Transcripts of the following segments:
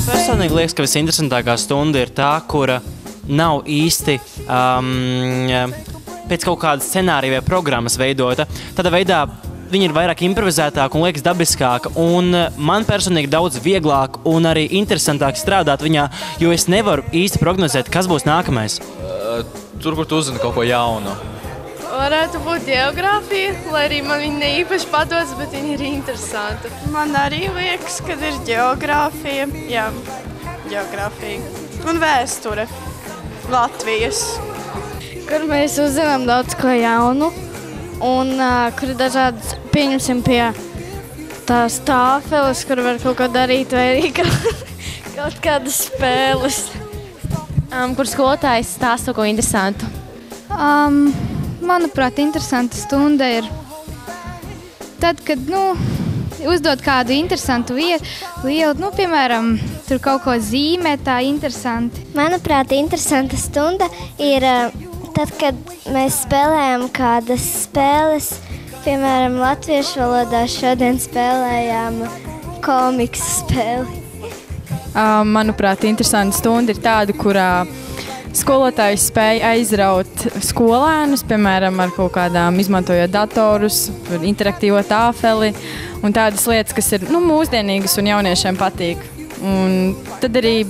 Personīgi liekas, ka visinteresantākā stunda ir tā, kura nav īsti pēc kaut kāda scenārija vai programmas veidota. Tādā veidā viņa ir vairāk improvizētāka un liekas dabiskāka. Un man personīgi daudz vieglāk un arī interesantāk strādāt viņā, jo es nevaru īsti prognozēt, kas būs nākamais. Tur, kur tu uzzini kaut ko jaunu. Varētu būt geogrāfija, lai arī man viņa ne īpaši padodas, bet viņa ir interesanta. Man arī liekas, ka ir geogrāfija. Jā, geogrāfija. Un vēsture. Latvijas. Kur mēs uzzinām daudz ko jaunu. Un kur ir dažādas, pieņemsim pie tās tāfeles, kur var kaut ko darīt, vai arī kaut kādas spēles. Kur skolotājs stāsta ko interesantu? Manuprāt, interesanta stunda ir tad, kad, uzdod kādu interesantu lietu, piemēram, tur kaut ko zīmē tā interesanti. Manuprāt, interesanta stunda ir tad, kad mēs spēlējam kādas spēles, piemēram, latviešu valodā šodien spēlējām komiksu spēli. Manuprāt, interesanta stunda ir tāda, kurā skolotājs spēja aizraut skolēnus, piemēram, ar kaut kādām izmantojot datorus, interaktīvo tāfeli un tādas lietas, kas ir mūsdienīgas un jauniešiem patīk. Un tad arī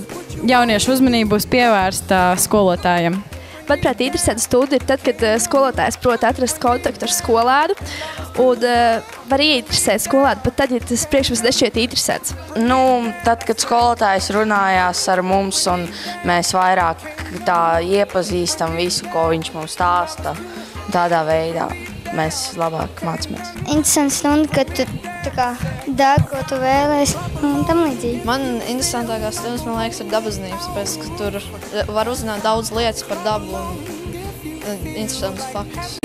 jauniešu uzmanība būs pievērsta skolotājiem. Manuprāt, interesanta stunda ir tad, kad skolotājs prot atrast kontaktu ar skolēnu un var ieinteresēt skolēnu, pat tad, ja tas priekšmets nešķiet interesants. Tad, kad skolotājs runājās ar mums un mēs vairāk tā iepazīstam visu, ko viņš mums stāsta, tādā veidā mēs labāk mācāmies. Interesanta stunda, kad tu dari, ko tu vēlēsi un tam līdzīgi. Man interesantākā stundas, man liekas, ir dabasnības, tāpēc, ka tur var uzzināt daudz lietas par dabu un interesantus faktus.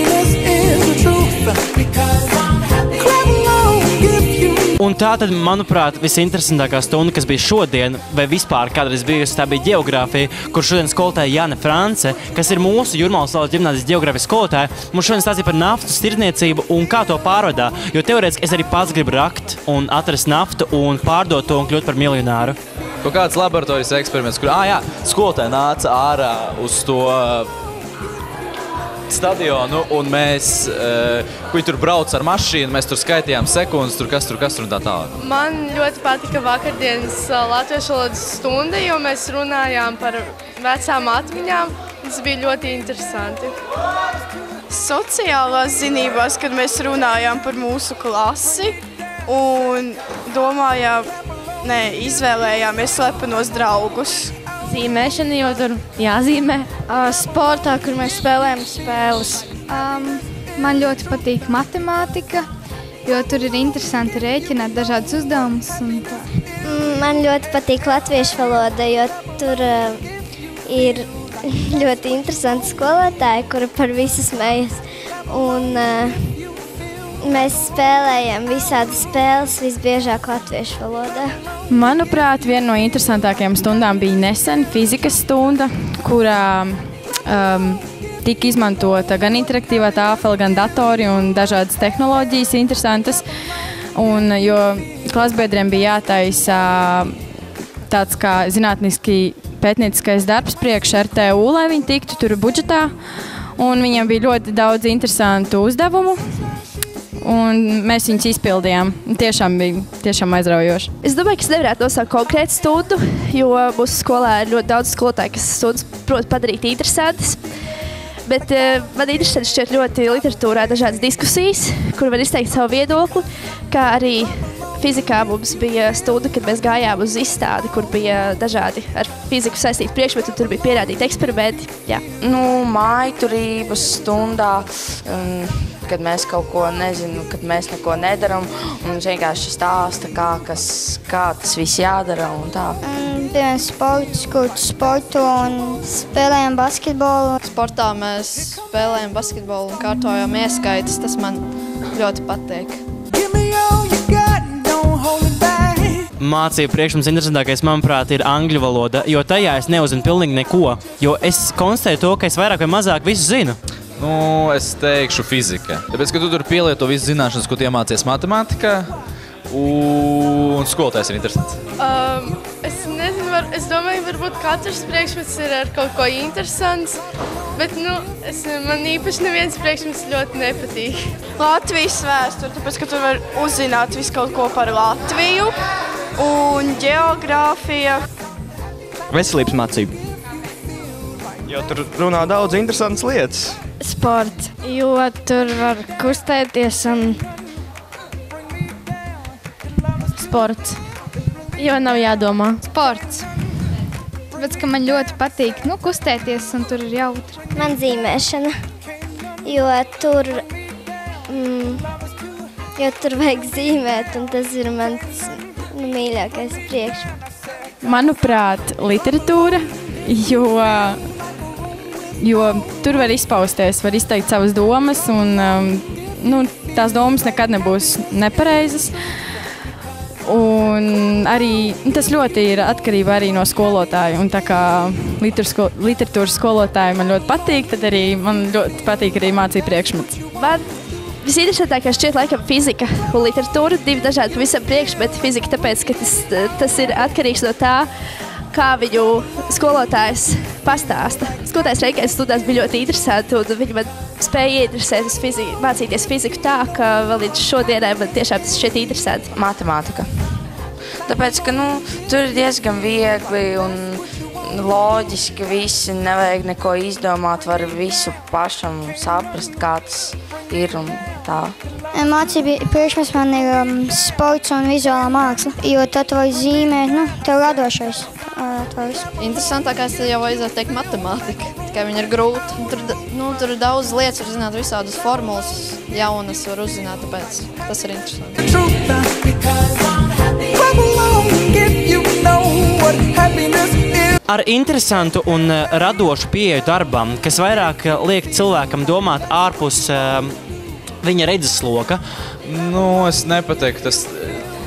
Un tā tad, manuprāt, visinteresantākā stunda, kas bija šodien, vai vispār kādreiz bijusi, tā bija geogrāfija, kur šodien skolotāja Jāne France, kas ir mūsu Jūrmalas Salas ģimnāzijas geogrāfijas skolotāja, mums šodien stāstīja par naftas tirdzniecību un kā to pārvadā. Jo teorētiski es arī pats gribu rakt un atrast naftu un pārdot to un kļūt par miljonāru. Kaut kāds laboratorijas eksperiments, kur skolotāja nāca ārā uz to stadionu, un mēs, viņi tur brauc ar mašīnu, mēs tur skaitījām sekundes, kas tur un tā tālāk. Man ļoti patika vakardienas latviešu valodas stunda, jo mēs runājām par vecām atmiņām. Tas bija ļoti interesanti. Sociālās zinībās, kad mēs runājām par mūsu klasi un izvēlējāmies slepenos draugus. Zīmēšana, jo tur jāzīmē. Sportā, kur mēs spēlējam spēles. Man ļoti patīk matemātika, jo tur ir interesanti rēķināt dažādus uzdevumus. Man ļoti patīk latviešu valoda, jo tur ir ļoti interesanti skolotāji, kuri par visu smejas. Un mēs spēlējam visādas spēles, visbiežāk latviešu valodā. Manuprāt, viena no interesantākajām stundām bija nesen fizikas stunda, kurā tika izmantota gan interaktīvā tāfele, gan datori un dažādas tehnoloģijas interesantas. Un, jo klasbiedriem bija jātaisa tāds kā zinātniski pētnieciskais darbs priekš RTU, lai viņi tiktu tur budžetā. Un viņiem bija ļoti daudz interesantu uzdevumu. Un mēs viņus izpildījām. Tiešām aizraujoši. Es domāju, ka es nevarētu nosaukt konkrētu stundu, jo mūsu skolā ir ļoti daudz skolotāju, kas stundas prot padarīt interesantas. Bet man interesanti šķiet ļoti literatūrā dažādas diskusijas, kur var izteikt savu viedokli, kā arī fizikā mums bija stunda, kad mēs gājām uz izstādi, kur bija dažādi ar fiziku saistīti priekšmeti, un tur bija pierādīti eksperimenti. Jā. Mājturības stundā, kad mēs kaut ko nezinu, kad mēs neko nedaram, un mums vienkārši stāsta, kā tas viss jādara un tā. Piemēram, sportu un spēlējam basketbolu. Sportā mēs spēlējam basketbolu un kārtojam ieskaitas, tas man ļoti patīk. Mācību priekšmets interesantākais, manuprāt, ir angļu valoda, jo tajā es neuzzinu pilnīgi neko, jo es konstatēju to, ka es vairāk vai mazāk visu zinu. Es teikšu fizika. Tāpēc, ka tu tur pielieto visu zināšanas, ko tu iemācies matemātikā, Un skolotājs ir interesants. Es nezinu, es domāju, varbūt katrs priekšmets ir ar kaut ko interesants, bet man īpaši neviens priekšmets ļoti nepatīk. Latvijas vēsture, tāpēc, ka tur var uzzināt visu kaut ko par Latviju, un ģeogrāfija. Veselības mācība. Jo tur runā daudz interesantas lietas. Sports, jo tur var kustēties un... Sports, jo nav jādomā. Sports. Tāpēc, ka man ļoti patīk kustēties un tur ir jautri. Man zīmēšana, jo tur vajag zīmēt, un tas ir mans mīļākais priekšmets. Manuprāt, literatūra, jo tur var izpausties, var izteikt savas domas, un tās domas nekad nebūs nepareizas. Un arī tas ļoti ir atkarība arī no skolotāja. Un tā kā literatūras skolotāji man ļoti patīk, tad arī man ļoti patīk arī mācību priekšmets. Man visinteresantākais šķiet laikam fizika un literatūra, divi dažādi pavisam priekšmeti. Fizika tāpēc, ka tas ir atkarīgs no tā, kā viņu skolotājs pastāsta. Skolotājs Reikais studās bija ļoti interesanti, un viņi man spēja ieinteresēt mācīties fiziku tā, ka vēl līdz šodienai man tiešām tas šķiet interesanti. Matemātika. Tāpēc, ka tur ir diezgan viegli un loģiski visi, nevajag neko izdomāt, var visu pašam saprast, kā tas ir un tā. Mācība priekšmets man ir sports un vizuālā māksla, jo tad var zīmēt, tev radošais atvaras. Interesantākais jau vajadzētu teikt matemātika, tikai viņa ir grūta. Tur ir daudz lietas, var zināt visādas formulas, jaunas var uzzināt, tāpēc tas ir interesanti. Ar interesantu un radošu pieeju darbam, kas vairāk liek cilvēkam domāt ārpus viņa redzesloka. Es nepateiktu, tas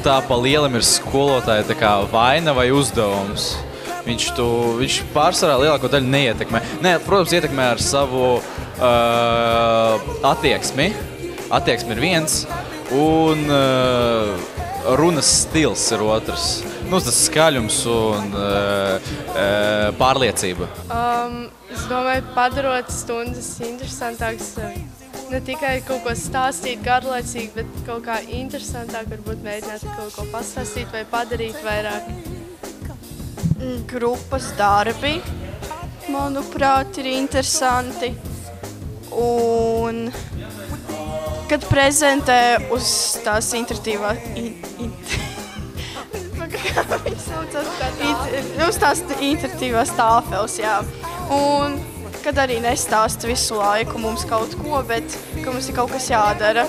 tā pa lielam ir skolotāja tā kā vaina vai uzdevums. Viņš pārsvarā lielāko daļu neietekmē. Protams, ietekmē ar savu attieksmi. Attieksmi ir viens, un runas stils ir otrs. Tas skaļums un pārliecība. Es domāju, padarot stundas interesantākas. Ne tikai kaut ko stāstīt garlaicīgi, bet kaut kā interesantāk varbūt mēģināt kaut ko pastāstīt vai padarīt vairāk. Grupas darbi, manuprāt, ir interesanti. Un kad prezentē uz tās interaktīvās... uz tās interaktīvās tāfeles, jā. Un kad arī nestāsta visu laiku mums kaut ko, bet ka mums ir kaut kas jādara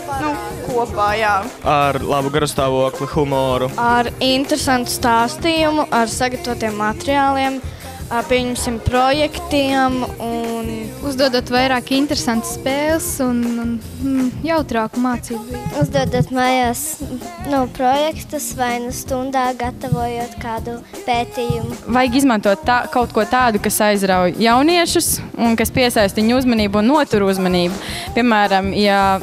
kopā, jā. Ar labu garastāvokli, humoru. Ar interesantu stāstījumu, ar sagatavotiem materiāliem, pieņemsim projektiem un uzdodot vairāk interesantas spēles un jautrāku mācību. Uzdodot mājās projektus vai stundā gatavojot kādu pētījumu. Vajag izmantot kaut ko tādu, kas aizrauj jauniešus un kas piesaista viņu uzmanību un notur uzmanību. Piemēram, ja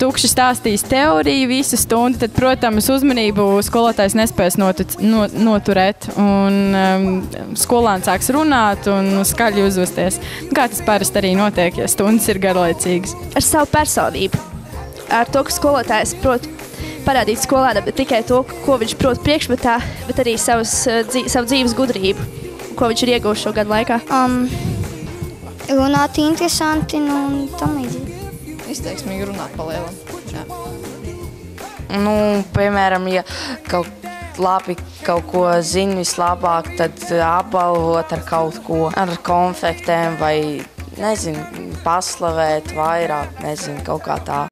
tukši stāstīs teoriju visu stundu, tad, protams, uzmanību skolotājs nespēs noturēt. Un skolāns sāks runāt un skaļi uzvesties. Kā tas parasti arī notiek, ja stundas ir garlaicīgas. Ar savu personību. Ar to, ka skolotājs prot parādīt skolānam ne tikai to, ko viņš prot priekšmetā, bet arī savu dzīves gudrību, ko viņš ir ieguvis šo gadu laikā. Runāt interesanti un tam līdzīgi. Izteiksmīgi runāt pa lielam. Jā. Piemēram, ja kaut ko zini vislabāk, tad apbalvot ar kaut ko, ar konfektēm vai, paslavēt vairāk, kaut kā tā.